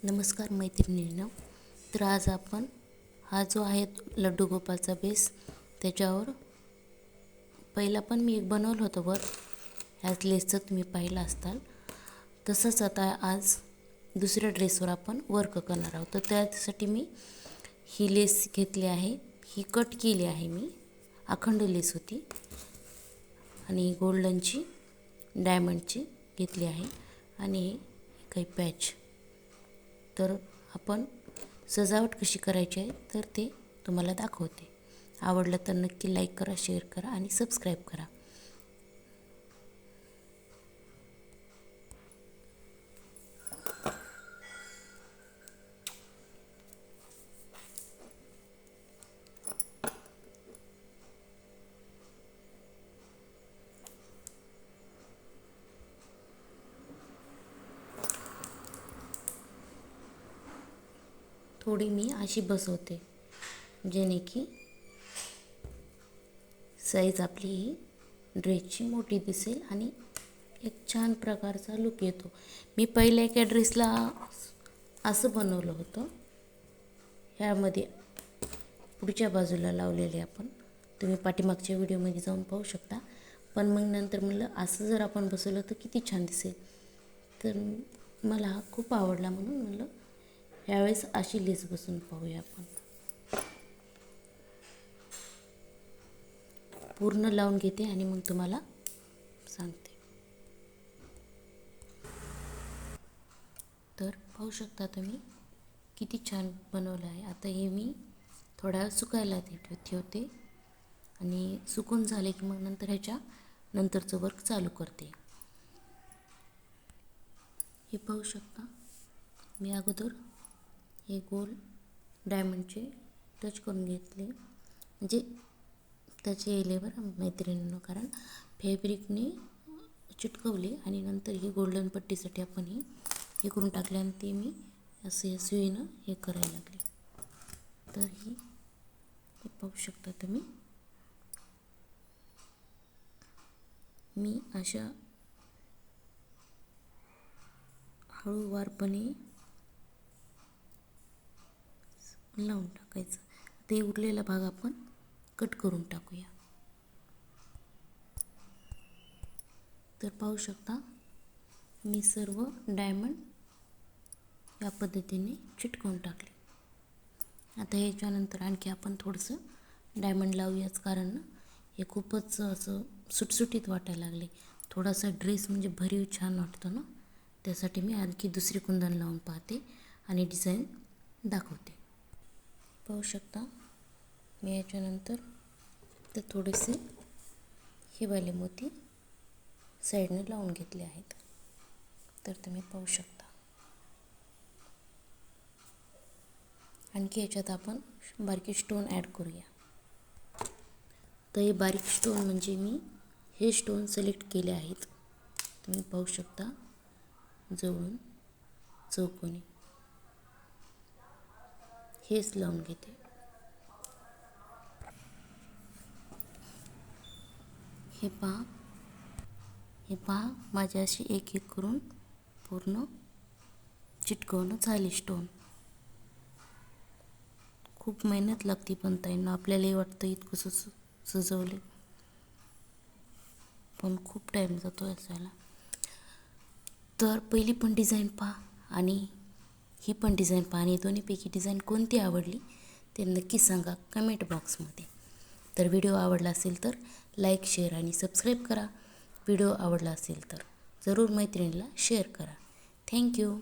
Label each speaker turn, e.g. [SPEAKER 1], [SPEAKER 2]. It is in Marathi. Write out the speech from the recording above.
[SPEAKER 1] नमस्कार मैत्रिणींनो. तर आज आपण हा जो आहे लड्डू गोपालचा बेस, त्याच्यावर पहिला पण मी एक बनवलं होतं वर ह्याच लेसचं, तुम्ही पाहिलं असताल. तसंच आता आज दुसऱ्या ड्रेसवर आपण वर्क करणार आहोत. तर त्यासाठी मी ही लेस घेतली आहे, ही कट केली आहे. मी अखंड लेस होती आणि गोल्डनची डायमंडची घेतली आहे आणि काही पॅच. तर आपण सजावट कशी करायची आहे तर ते तुम्हाला दाखवते. आवडलं तर नक्की लाईक करा, शेअर करा आणि सबस्क्राईब करा. थोडी मी अशी बसवते जेणे की साईज आपली ही ड्रेसची मोठी दिसेल आणि एक छान प्रकारचा लुक येतो. मी पहिल्या एका ड्रेसला असं बनवलं होतं. ह्यामध्ये पुढच्या बाजूला लावलेले आपण तुम्ही पाठीमागच्या व्हिडिओमध्ये जाऊन पाहू शकता. पण मग नंतर म्हणलं असं जर आपण बसवलं तर किती छान दिसेल. तर मला हा खूप आवडला म्हणून म्हणलं यावेळेस अशी लेस बसून पाहूया आपण. पूर्ण लावून घेते आणि मग तुम्हाला सांगते. तर पाहू शकता तुम्ही किती छान बनवलं आहे. आता हे मी थोडा वेळ सुकायला ठेवते आणि सुकून झाले की मग नंतर ह्याच्या नंतरचं वर्क चालू करते. हे पाहू शकता मी अगोदर हे गोल डायमंडचे टच करून घेतले, म्हणजे त्याचे येलेवर मैत्रिणींनो, कारण फॅब्रिकने चिटकवले आणि नंतर ही गोल्डन पट्टीसाठी आपण हे करून टाकले आणि ते मी असे सुईनं हे करायला लागले. तर हे पाहू शकता तुम्ही. मी अशा हळूवारपणे लावून टाकायचं. ते उरलेला भाग आपण कट करून टाकूया. तर पाहू शकता मी सर्व डायमंड या पद्धतीने चिटकवून टाकले. आता ह्याच्यानंतर आणखी आपण थोडंसं डायमंड लावूयाच, कारण हे खूपच असं सुटसुटीत वाटायला लागले. थोडासा ड्रेस म्हणजे भरीव छान वाटतो ना, त्यासाठी मी आणखी दुसरी कुंदन लावून पाहते आणि डिझाईन दाखवते. पाहू शकता मी याच्यानंतर तर थोडेसे हे वाले मोती साईडने लावून घेतले आहेत. तर तुम्ही पाहू शकता. आणखी याच्यात आपण बारीक स्टोन ॲड करूया. तर हे बारीक स्टोन म्हणजे मी हे स्टोन सिलेक्ट केले आहेत. तुम्ही पाहू शकता जवळून चौकोनी हेच लावून घेते. हे पहा माझे अशी एक एक करून पूर्ण चिटकवणं झाले स्टोन. खूप मेहनत लागते पण ताईंना, आपल्यालाही वाटतं इतकं सजवले, पण खूप टाईम जातो असायला. तर पहिली पण डिझाईन पहा आणि ही पण डिझाईन पहा आणि दोन्हीपैकी डिझाईन कोणती आवडली ते नक्की सांगा कमेंट बॉक्समध्ये. तर व्हिडिओ आवडला असेल तर लाईक, शेअर आणि सबस्क्राईब करा. व्हिडिओ आवडला असेल तर जरूर मैत्रिणीला शेअर करा. थँक्यू.